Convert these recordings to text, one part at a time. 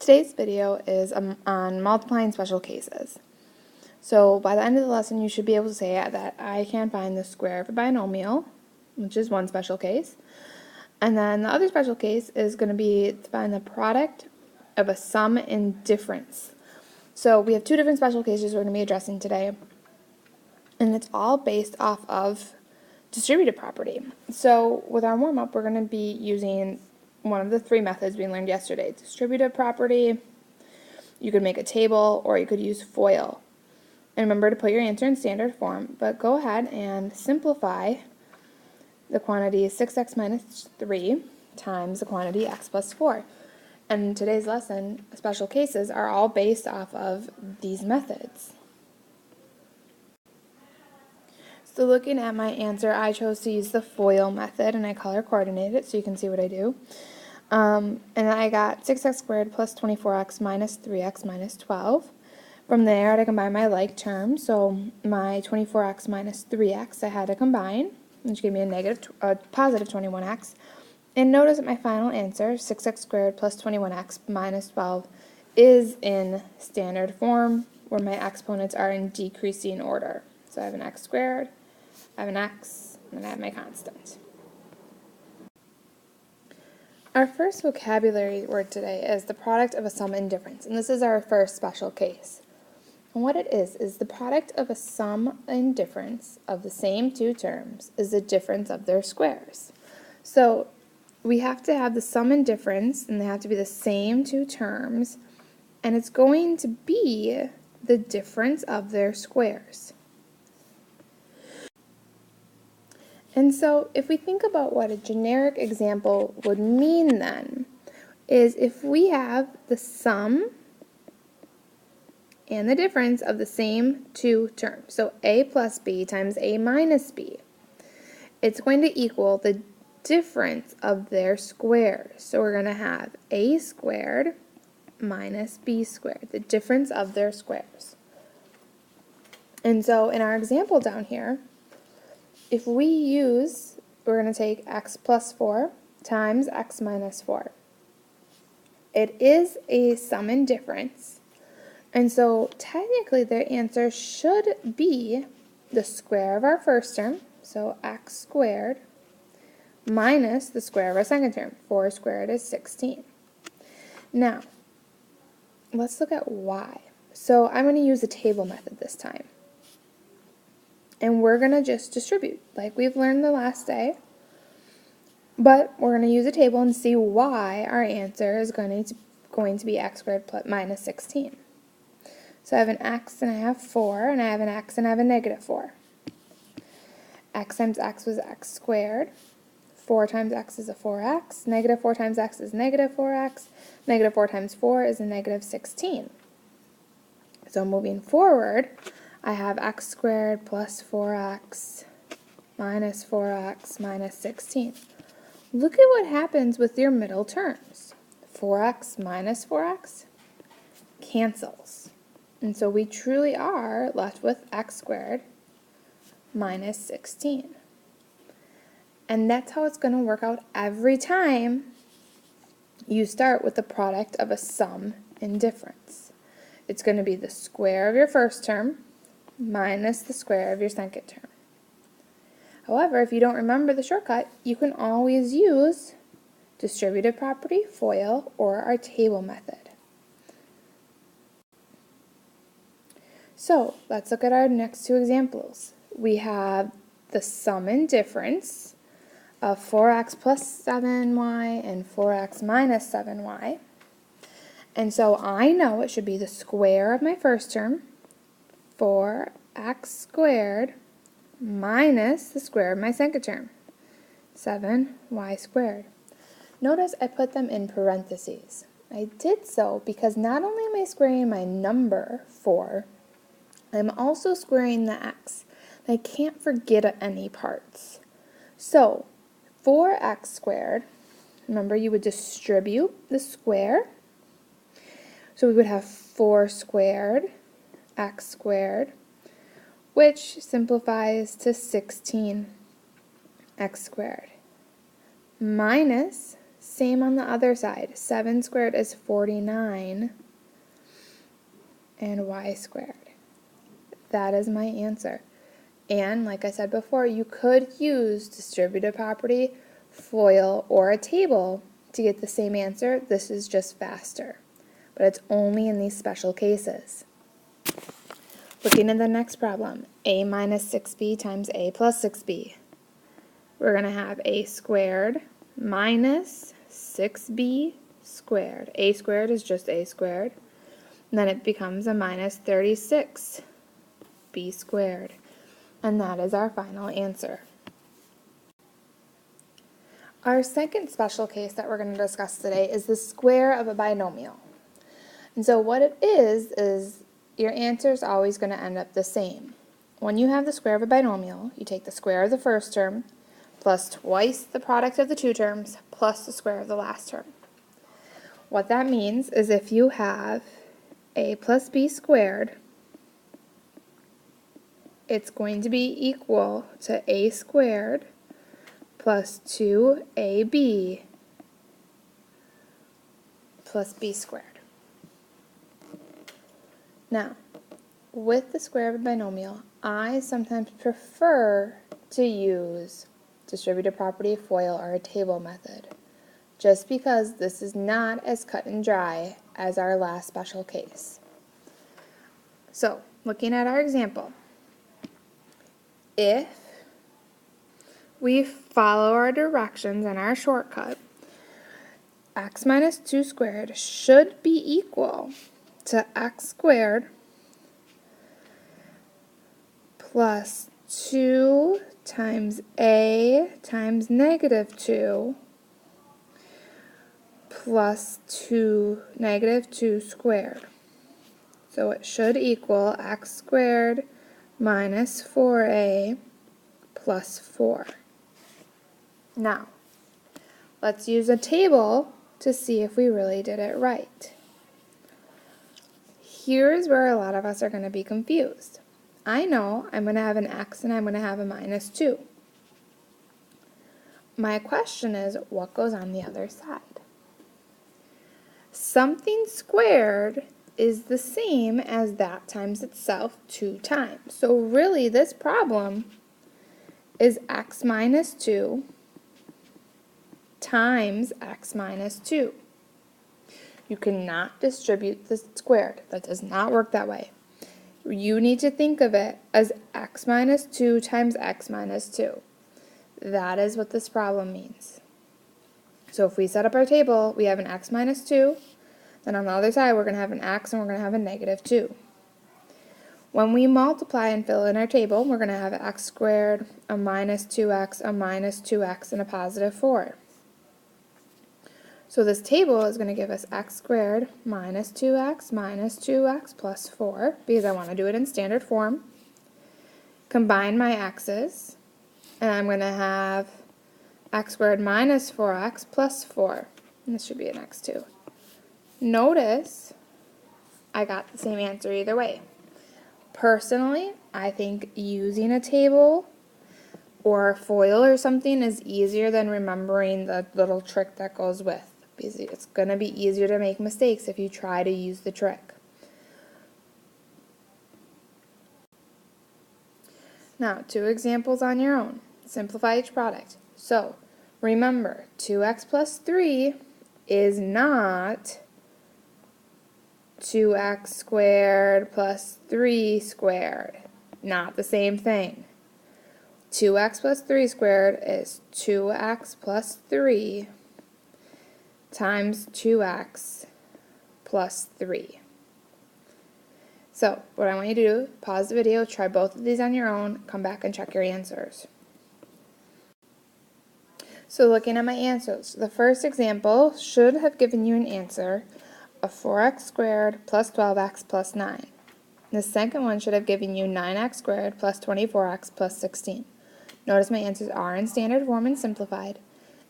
Today's video is on multiplying special cases. So by the end of the lesson, you should be able to say that I can find the square of a binomial, which is one special case. And then the other special case is going to be to find the product of a sum and difference. So we have two different special cases we're going to be addressing today. And it's all based off of distributive property. So with our warm-up, we're going to be using one of the three methods we learned yesterday. Distributive property, you could make a table, or you could use FOIL. And remember to put your answer in standard form, but go ahead and simplify the quantity 6x minus 3 times the quantity x plus 4. And in today's lesson, special cases are all based off of these methods. So looking at my answer, I chose to use the FOIL method, and I color coordinated it so you can see what I do. And I got 6x squared plus 24x minus 3x minus 12. From there, I had to combine my like terms, so my 24x minus 3x I had to combine, which gave me a positive 21x. And notice that my final answer, 6x squared plus 21x minus 12, is in standard form, where my exponents are in decreasing order. So I have an x squared, I have an x, and I have my constant. Our first vocabulary word today is the product of a sum and difference, and this is our first special case. And what it is the product of a sum and difference of the same two terms is the difference of their squares. So we have to have the sum and difference, and they have to be the same two terms, and it's going to be the difference of their squares. And so if we think about what a generic example would mean then, is if we have the sum and the difference of the same two terms, so a plus b times a minus b, it's going to equal the difference of their squares. So we're going to have a squared minus b squared, the difference of their squares. And so in our example down here, if we're going to take x plus 4 times x minus 4. It is a sum and difference. And so technically their answer should be the square of our first term, so x squared, minus the square of our second term. 4 squared is 16. Now, let's look at why. So I'm going to use the table method this time. And we're going to just distribute, like we've learned the last day. But we're going to use a table and see why our answer is going to be x squared minus 16. So I have an x and I have 4, and I have an x and I have a negative 4. X times x was x squared. 4 times x is a 4x. Negative 4 times x is negative 4x. Negative 4 times 4 is a negative 16. So moving forward, I have x squared plus 4x minus 4x minus 16. Look at what happens with your middle terms. 4x minus 4x cancels. And so we truly are left with x squared minus 16. And that's how it's going to work out every time you start with the product of a sum and difference. It's going to be the square of your first term minus the square of your second term. However, if you don't remember the shortcut, you can always use distributive property, FOIL, or our table method. So let's look at our next two examples. We have the sum and difference of 4x plus 7y and 4x minus 7y. And so I know it should be the square of my first term, 4x squared, minus the square of my second term, 7y squared. Notice I put them in parentheses. I did so because not only am I squaring my number 4, I'm also squaring the x. I can't forget any parts. So 4x squared, remember you would distribute the square. So we would have 4 squared, x squared, which simplifies to 16x squared, minus Same on the other side. 7 squared is 49 and y squared. That is my answer. And like I said before, you could use distributive property, FOIL, or a table to get the same answer. This is just faster, but it's only in these special cases. Looking at the next problem, a minus 6b times a plus 6b. We're going to have a squared minus 6b squared. A squared is just a squared. And then it becomes a minus 36b squared. And that is our final answer. Our second special case that we're going to discuss today is the square of a binomial. And so what it is your answer is always going to end up the same. When you have the square of a binomial, you take the square of the first term plus twice the product of the two terms plus the square of the last term. What that means is if you have a plus b squared, it's going to be equal to a squared plus 2ab plus b squared. Now, with the square of a binomial, I sometimes prefer to use distributive property, FOIL, or a table method, just because this is not as cut and dry as our last special case. So, looking at our example, if we follow our directions and our shortcut, x minus 2 squared should be equal to x squared plus 2 times a times negative 2 plus negative 2 squared. So it should equal x squared minus 4a plus 4. Now, let's use a table to see if we really did it right. Here's where a lot of us are going to be confused. I know I'm going to have an x and I'm going to have a minus 2. My question is, what goes on the other side? Something squared is the same as that times itself 2 times. So really this problem is x minus 2 times x minus 2. You cannot distribute the squared. That does not work that way. You need to think of it as x minus 2 times x minus 2. That is what this problem means. So if we set up our table, we have an x minus 2. Then on the other side, we're going to have an x and we're going to have a negative 2. When we multiply and fill in our table, we're going to have x squared, a minus 2x, a minus 2x, and a positive 4. So this table is going to give us x squared minus 2x plus 4, because I want to do it in standard form. Combine my x's, and I'm going to have x squared minus 4x plus 4. And this should be an x2. Notice I got the same answer either way. Personally, I think using a table or FOIL or something is easier than remembering the little trick that goes with. Because it's going to be easier to make mistakes if you try to use the trick. Now, 2 examples on your own. Simplify each product. So, remember, 2x plus 3 is not 2x squared plus 3 squared. Not the same thing. 2x plus 3 squared is 2x plus 3 times 2x plus 3. So, what I want you to do, pause the video, try both of these on your own, come back and check your answers. So looking at my answers, the first example should have given you an answer of 4x squared plus 12x plus 9. The second one should have given you 9x squared plus 24x plus 16. Notice my answers are in standard form and simplified.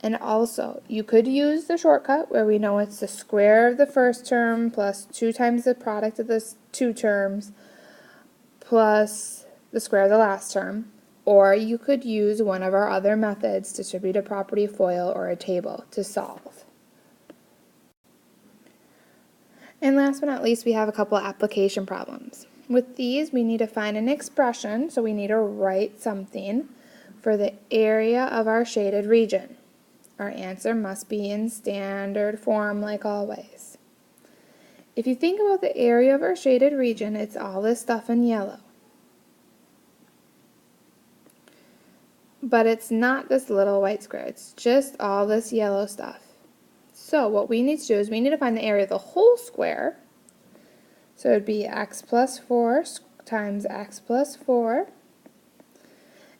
And also, you could use the shortcut where we know it's the square of the first term plus 2 times the product of the two terms plus the square of the last term. Or you could use one of our other methods, distributive property, FOIL, or a table to solve. And last but not least, we have a couple application problems. With these, we need to find an expression, so we need to write something for the area of our shaded region. Our answer must be in standard form like always. If you think about the area of our shaded region, it's all this stuff in yellow. But it's not this little white square, it's just all this yellow stuff. So what we need to do is we need to find the area of the whole square. So it would be x plus 4 times x plus 4.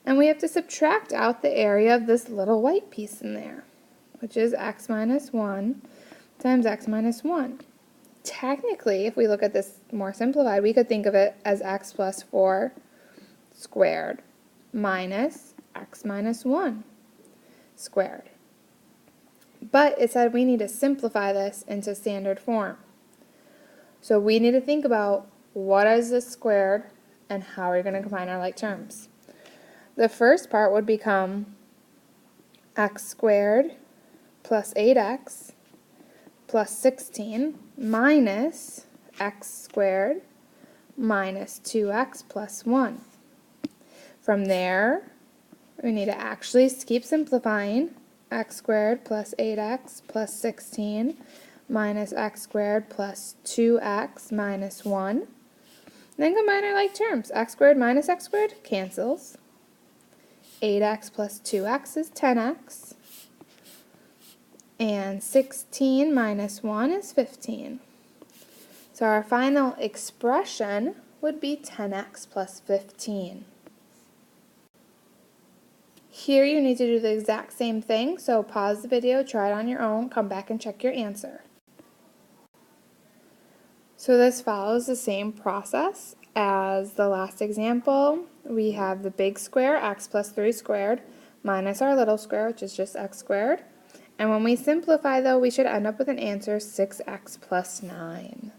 And we have to subtract out the area of this little white piece in there, which is x minus 1 times x minus 1. Technically, if we look at this more simplified, we could think of it as x plus 4 squared minus x minus 1 squared. But it said we need to simplify this into standard form. So we need to think about what is this squared and how are we going to combine our like terms. The first part would become x squared plus 8x plus 16 minus x squared minus 2x plus 1. From there, we need to actually keep simplifying. X squared plus 8x plus 16 minus x squared plus 2x minus 1. Then combine our like terms. X squared minus x squared cancels. 8x plus 2x is 10x. And 16 minus 1 is 15. So our final expression would be 10x plus 15. Here you need to do the exact same thing, so pause the video, try it on your own, come back and check your answer. So this follows the same process as the last example. We have the big square, x plus 3 squared, minus our little square, which is just x squared. And when we simplify, though, we should end up with an answer 6x plus 9.